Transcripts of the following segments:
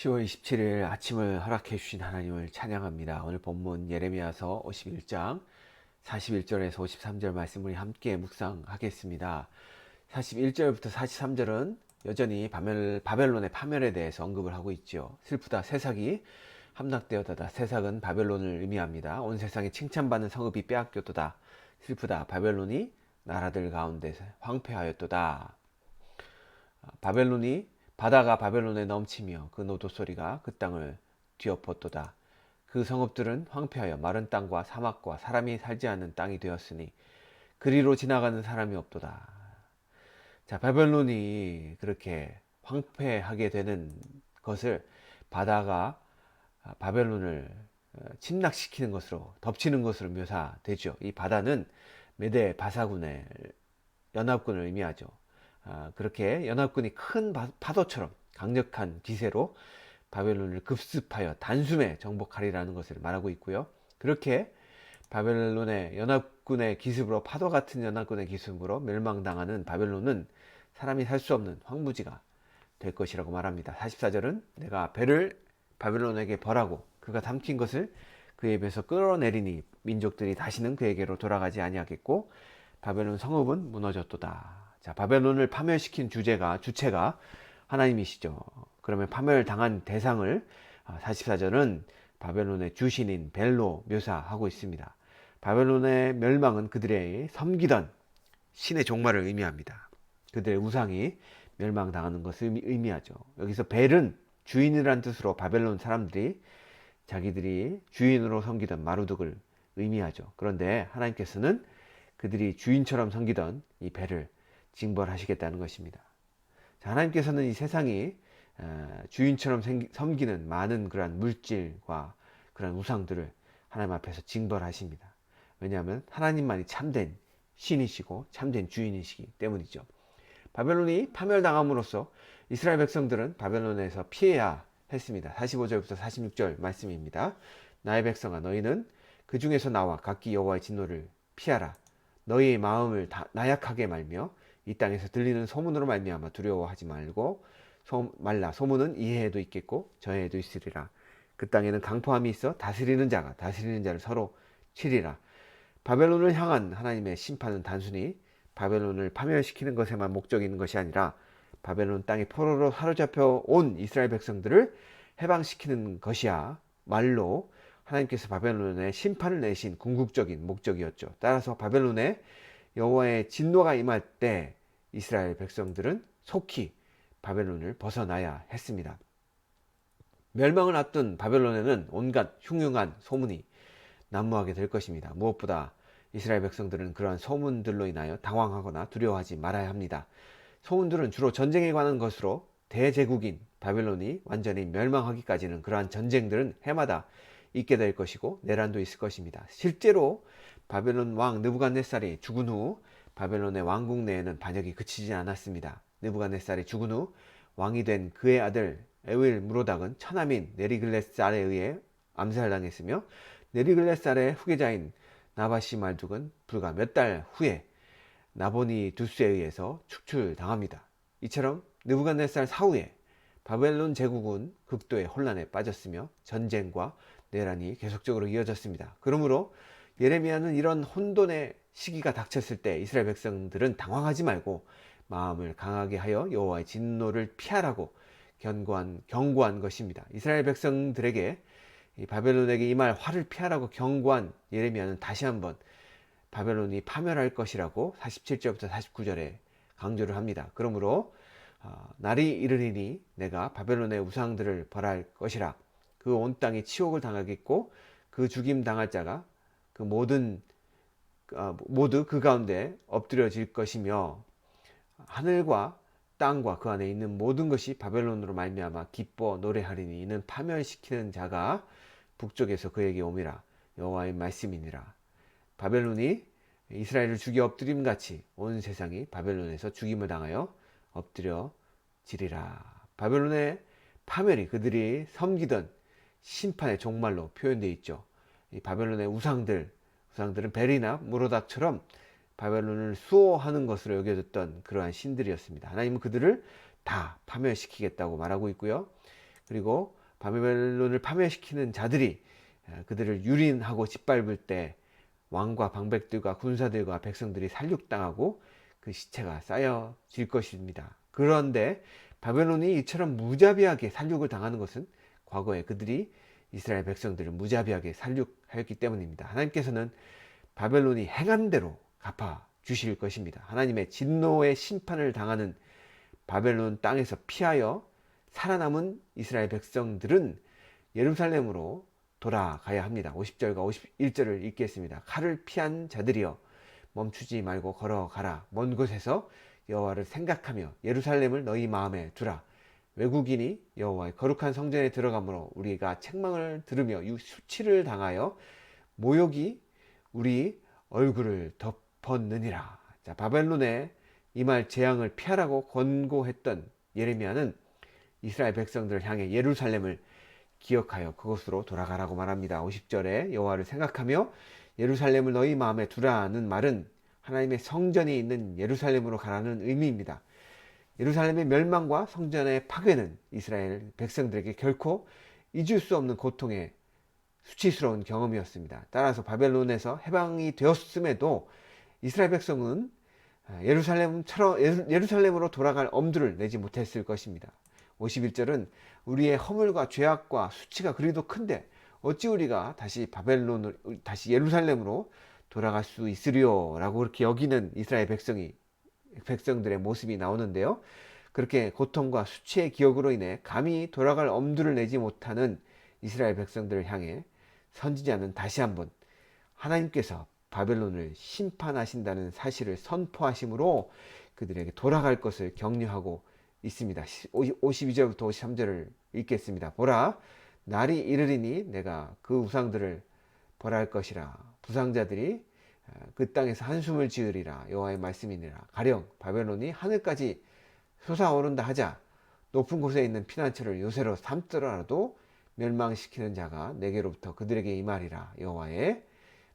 10월 27일 아침을 허락해 주신 하나님을 찬양합니다. 오늘 본문 예레미야서 51장 41절에서 53절 말씀을 함께 묵상하겠습니다. 41절부터 43절은 여전히 바벨론의 파멸에 대해서 언급을 하고 있죠. 슬프다 새삭이 함락되었다. 새삭은 바벨론을 의미합니다. 온 세상에 칭찬받는 성읍이 빼앗겼도다. 슬프다 바벨론이 나라들 가운데 황폐하였도다. 바다가 바벨론에 넘치며 그 노도 소리가 그 땅을 뒤엎었도다. 그 성읍들은 황폐하여 마른 땅과 사막과 사람이 살지 않는 땅이 되었으니 그리로 지나가는 사람이 없도다. 자, 바벨론이 그렇게 황폐하게 되는 것을 바다가 바벨론을 침략시키는 것으로 덮치는 것으로 묘사되죠. 이 바다는 메대 바사군의 연합군을 의미하죠. 그렇게 연합군이 큰 파도처럼 강력한 기세로 바벨론을 급습하여 단숨에 정복하리라는 것을 말하고 있고요. 그렇게 바벨론의 연합군의 기습으로 파도 같은 연합군의 기습으로 멸망당하는 바벨론은 사람이 살 수 없는 황무지가 될 것이라고 말합니다. 44절은 내가 배를 바벨론에게 벌하고 그가 삼킨 것을 그의 입에서 끌어내리니 민족들이 다시는 그에게로 돌아가지 아니하겠고 바벨론 성읍은 무너졌도다. 자, 바벨론을 파멸시킨 주체가 하나님이시죠. 그러면 파멸당한 대상을 44절은 바벨론의 주신인 벨로 묘사하고 있습니다. 바벨론의 멸망은 그들의 섬기던 신의 종말을 의미합니다. 그들의 우상이 멸망당하는 것을 의미하죠. 여기서 벨은 주인이란 뜻으로 바벨론 사람들이 자기들이 주인으로 섬기던 마루득을 의미하죠. 그런데 하나님께서는 그들이 주인처럼 섬기던 이 벨을 징벌하시겠다는 것입니다. 자, 하나님께서는 이 세상이 주인처럼 섬기는 많은 그러한 물질과 그런 우상들을 하나님 앞에서 징벌하십니다. 왜냐하면 하나님만이 참된 신이시고 참된 주인이시기 때문이죠. 바벨론이 파멸당함으로써 이스라엘 백성들은 바벨론에서 피해야 했습니다. 45절부터 46절 말씀입니다. 나의 백성아 너희는 그 중에서 나와 각기 여호와의 진노를 피하라. 너희의 마음을 나약하게 말며 이 땅에서 들리는 소문으로 말미암아 두려워하지 말라. 소문은 이 해에도 있겠고 저 해에도 있으리라. 그 땅에는 강포함이 있어 다스리는 자가 다스리는 자를 서로 치리라. 바벨론을 향한 하나님의 심판은 단순히 바벨론을 파멸시키는 것에만 목적이 있는 것이 아니라 바벨론 땅에 포로로 사로잡혀 온 이스라엘 백성들을 해방시키는 것이야 말로 하나님께서 바벨론에 심판을 내신 궁극적인 목적이었죠. 따라서 바벨론에 여호와의 진노가 임할 때 이스라엘 백성들은 속히 바벨론을 벗어나야 했습니다. 멸망을 앞둔 바벨론에는 온갖 흉흉한 소문이 난무하게 될 것입니다. 무엇보다 이스라엘 백성들은 그러한 소문들로 인하여 당황하거나 두려워하지 말아야 합니다. 소문들은 주로 전쟁에 관한 것으로 대제국인 바벨론이 완전히 멸망하기까지는 그러한 전쟁들은 해마다 있게 될 것이고 내란도 있을 것입니다. 실제로 바벨론 왕 느부갓네살이 죽은 후 바벨론의 왕국 내에는 반역이 그치지 않았습니다. 느부갓네살이 죽은 후 왕이 된 그의 아들 에윌 무로닥은 처남인 네리글레살에 의해 암살당했으며 네리글레살의 후계자인 나바시 말둑은 불과 몇 달 후에 나보니 두스에 의해서 축출당합니다. 이처럼 느부갓네살 사후에 바벨론 제국은 극도의 혼란에 빠졌으며 전쟁과 내란이 계속적으로 이어졌습니다. 그러므로 예레미야는 이런 혼돈의 시기가 닥쳤을 때 이스라엘 백성들은 당황하지 말고 마음을 강하게 하여 여호와의 진노를 피하라고 경고한 것입니다. 이스라엘 백성들에게 바벨론에게 임할 화를 피하라고 경고한 예레미야는 다시 한번 바벨론이 파멸할 것이라고 47절부터 49절에 강조를 합니다. 그러므로 날이 이르리니 내가 바벨론의 우상들을 벌할 것이라. 그 온 땅이 치욕을 당하겠고 그 죽임 당할 자가 그 모두 그 가운데 엎드려질 것이며 하늘과 땅과 그 안에 있는 모든 것이 바벨론으로 말미암아 기뻐 노래하리니 이는 파멸시키는 자가 북쪽에서 그에게 오미라. 여호와의 말씀이니라. 바벨론이 이스라엘을 죽여 엎드림 같이 온 세상이 바벨론에서 죽임을 당하여 엎드려지리라. 바벨론의 파멸이 그들이 섬기던 심판의 종말로 표현되어 있죠. 이 바벨론의 우상들은 벨이나 무로닥처럼 바벨론을 수호하는 것으로 여겨졌던 그러한 신들이었습니다. 하나님은 그들을 다 파멸시키겠다고 말하고 있고요. 그리고 바벨론을 파멸시키는 자들이 그들을 유린하고 짓밟을 때 왕과 방백들과 군사들과 백성들이 살육당하고 그 시체가 쌓여질 것입니다. 그런데 바벨론이 이처럼 무자비하게 살육을 당하는 것은 과거에 그들이 이스라엘 백성들을 무자비하게 살육하였기 때문입니다. 하나님께서는 바벨론이 행한 대로 갚아 주실 것입니다. 하나님의 진노의 심판을 당하는 바벨론 땅에서 피하여 살아남은 이스라엘 백성들은 예루살렘으로 돌아가야 합니다. 50절과 51절을 읽겠습니다. 칼을 피한 자들이여 멈추지 말고 걸어가라. 먼 곳에서 여호와를 생각하며 예루살렘을 너희 마음에 두라. 외국인이 여호와의 거룩한 성전에 들어가므로 우리가 책망을 들으며 수치를 당하여 모욕이 우리 얼굴을 덮었느니라. 자, 바벨론에 임할 재앙을 피하라고 권고했던 예레미야는 이스라엘 백성들을 향해 예루살렘을 기억하여 그곳으로 돌아가라고 말합니다. 50절에 여호와를 생각하며 예루살렘을 너희 마음에 두라는 말은 하나님의 성전이 있는 예루살렘으로 가라는 의미입니다. 예루살렘의 멸망과 성전의 파괴는 이스라엘 백성들에게 결코 잊을 수 없는 고통의 수치스러운 경험이었습니다. 따라서 바벨론에서 해방이 되었음에도 이스라엘 백성은 예루살렘으로 돌아갈 엄두를 내지 못했을 것입니다. 51절은 우리의 허물과 죄악과 수치가 그리도 큰데 어찌 우리가 다시 예루살렘으로 돌아갈 수 있으리요? 라고 그렇게 여기는 이스라엘 백성들의 모습이 나오는데요. 그렇게 고통과 수치의 기억으로 인해 감히 돌아갈 엄두를 내지 못하는 이스라엘 백성들을 향해 선지자는 다시 한번 하나님께서 바벨론을 심판하신다는 사실을 선포하심으로 그들에게 돌아갈 것을 격려하고 있습니다. 52절부터 53절을 읽겠습니다. 보라, 날이 이르리니 내가 그 우상들을 벌할 것이라. 부상자들이 그 땅에서 한숨을 지으리라. 여호와의 말씀이니라. 가령 바벨론이 하늘까지 솟아오른다 하자 높은 곳에 있는 피난처를 요새로 삼더라도 멸망시키는 자가 내게로부터 그들에게 임하리라. 여호와의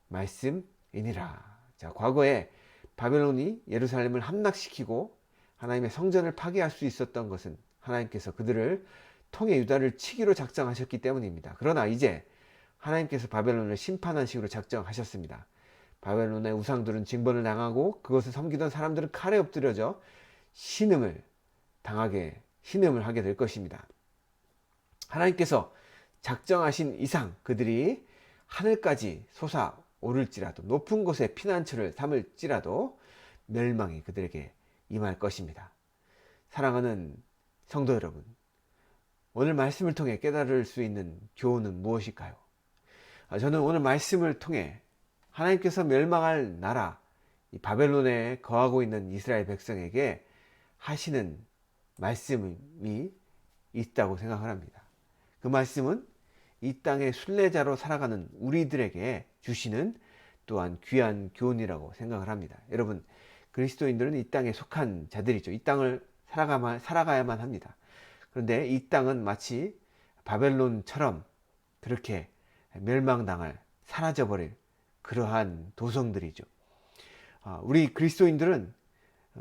말씀이니라. 자, 과거에 바벨론이 예루살렘을 함락시키고 하나님의 성전을 파괴할 수 있었던 것은 하나님께서 그들을 통해 유다를 치기로 작정하셨기 때문입니다. 그러나 이제 하나님께서 바벨론을 심판한 식으로 작정하셨습니다. 바벨론의 우상들은 징벌을 당하고 그것을 섬기던 사람들은 칼에 엎드려져 신음을 하게 될 것입니다. 하나님께서 작정하신 이상 그들이 하늘까지 솟아오를지라도 높은 곳에 피난처를 삼을지라도 멸망이 그들에게 임할 것입니다. 사랑하는 성도 여러분, 오늘 말씀을 통해 깨달을 수 있는 교훈은 무엇일까요? 저는 오늘 말씀을 통해 하나님께서 멸망할 나라, 이 바벨론에 거하고 있는 이스라엘 백성에게 하시는 말씀이 있다고 생각을 합니다. 그 말씀은 이 땅의 순례자로 살아가는 우리들에게 주시는 또한 귀한 교훈이라고 생각을 합니다. 여러분, 그리스도인들은 이 땅에 속한 자들이죠. 이 땅을 살아가야만 합니다. 그런데 이 땅은 마치 바벨론처럼 그렇게 멸망당할, 사라져버릴 그러한 도성들이죠. 우리 그리스도인들은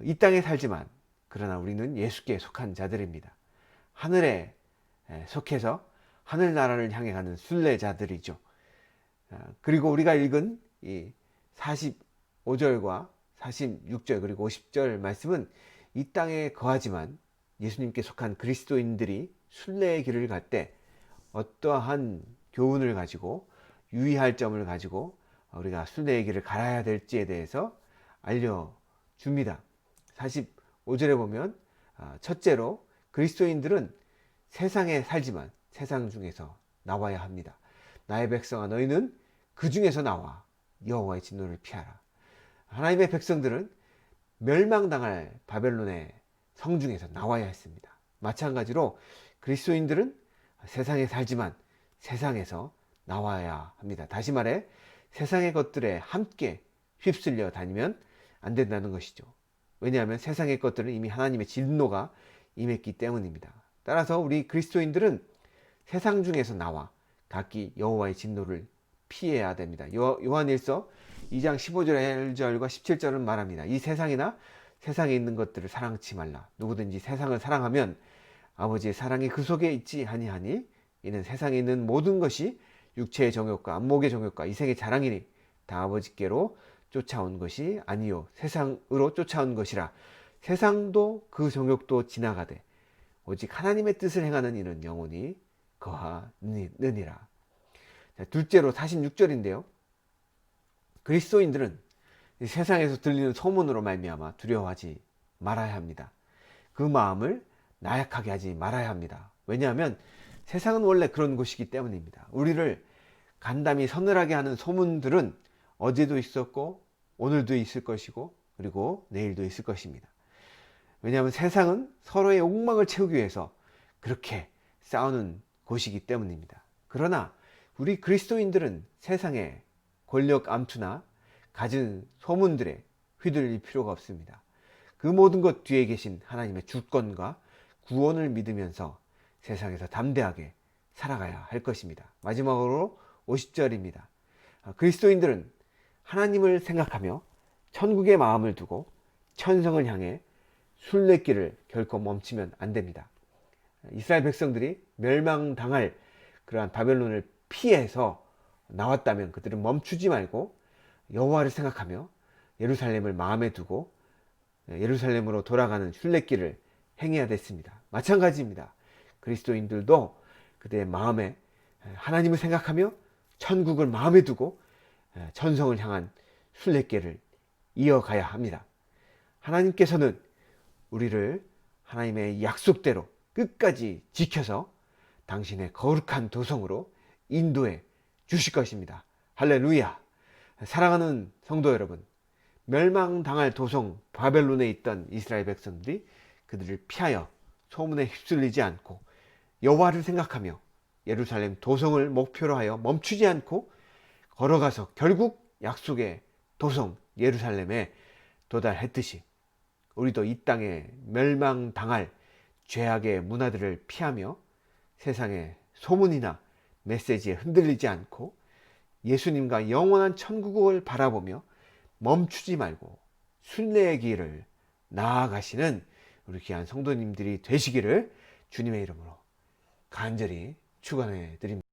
이 땅에 살지만 그러나 우리는 예수께 속한 자들입니다. 하늘에 속해서 하늘나라를 향해 가는 순례자들이죠. 그리고 우리가 읽은 이 45절과 46절 그리고 50절 말씀은 이 땅에 거하지만 예수님께 속한 그리스도인들이 순례의 길을 갈 때 어떠한 교훈을 가지고 유의할 점을 가지고 우리가 순례의 길을 갈아야 될지에 대해서 알려줍니다. 45절에 보면 첫째로 그리스도인들은 세상에 살지만 세상 중에서 나와야 합니다. 나의 백성아, 너희는 그 중에서 나와 여호와의 진노를 피하라. 하나님의 백성들은 멸망당할 바벨론의 성 중에서 나와야 했습니다. 마찬가지로 그리스도인들은 세상에 살지만 세상에서 나와야 합니다. 다시 말해 세상의 것들에 함께 휩쓸려 다니면 안 된다는 것이죠. 왜냐하면 세상의 것들은 이미 하나님의 진노가 임했기 때문입니다. 따라서 우리 그리스도인들은 세상 중에서 나와 각기 여호와의 진노를 피해야 됩니다. 요한일서 2장 15절과 17절은 말합니다. 이 세상이나 세상에 있는 것들을 사랑치 말라. 누구든지 세상을 사랑하면 아버지의 사랑이 그 속에 있지 아니하니 이는 세상에 있는 모든 것이 육체의 정욕과 안목의 정욕과 이생의 자랑이니 다 아버지께로 쫓아온 것이 아니요 세상으로 쫓아온 것이라. 세상도 그 정욕도 지나가되 오직 하나님의 뜻을 행하는 이는 영원히 거하느니라. 둘째로 46절인데요. 그리스도인들은 세상에서 들리는 소문으로 말미암아 두려워하지 말아야 합니다. 그 마음을 나약하게 하지 말아야 합니다. 왜냐하면 세상은 원래 그런 곳이기 때문입니다. 우리를 간담이 서늘하게 하는 소문들은 어제도 있었고 오늘도 있을 것이고 그리고 내일도 있을 것입니다. 왜냐하면 세상은 서로의 욕망을 채우기 위해서 그렇게 싸우는 곳이기 때문입니다. 그러나 우리 그리스도인들은 세상의 권력 암투나 갖은 소문들에 휘둘릴 필요가 없습니다. 그 모든 것 뒤에 계신 하나님의 주권과 구원을 믿으면서 세상에서 담대하게 살아가야 할 것입니다. 마지막으로 50절입니다. 그리스도인들은 하나님을 생각하며 천국의 마음을 두고 천성을 향해 순례길을 결코 멈추면 안 됩니다. 이스라엘 백성들이 멸망당할 그러한 바벨론을 피해서 나왔다면 그들은 멈추지 말고 여호와를 생각하며 예루살렘을 마음에 두고 예루살렘으로 돌아가는 순례길을 행해야 됐습니다. 마찬가지입니다. 그리스도인들도 그들의 마음에 하나님을 생각하며 천국을 마음에 두고 천성을 향한 순례길을 이어가야 합니다. 하나님께서는 우리를 하나님의 약속대로 끝까지 지켜서 당신의 거룩한 도성으로 인도해 주실 것입니다. 할렐루야. 사랑하는 성도 여러분, 멸망당할 도성 바벨론에 있던 이스라엘 백성들이 그들을 피하여 소문에 휩쓸리지 않고 여호와를 생각하며 예루살렘 도성을 목표로 하여 멈추지 않고 걸어가서 결국 약속의 도성 예루살렘에 도달했듯이 우리도 이 땅에 멸망당할 죄악의 문화들을 피하며 세상의 소문이나 메시지에 흔들리지 않고 예수님과 영원한 천국을 바라보며 멈추지 말고 순례의 길을 나아가시는 우리 귀한 성도님들이 되시기를 주님의 이름으로 간절히 축원해 드립니다.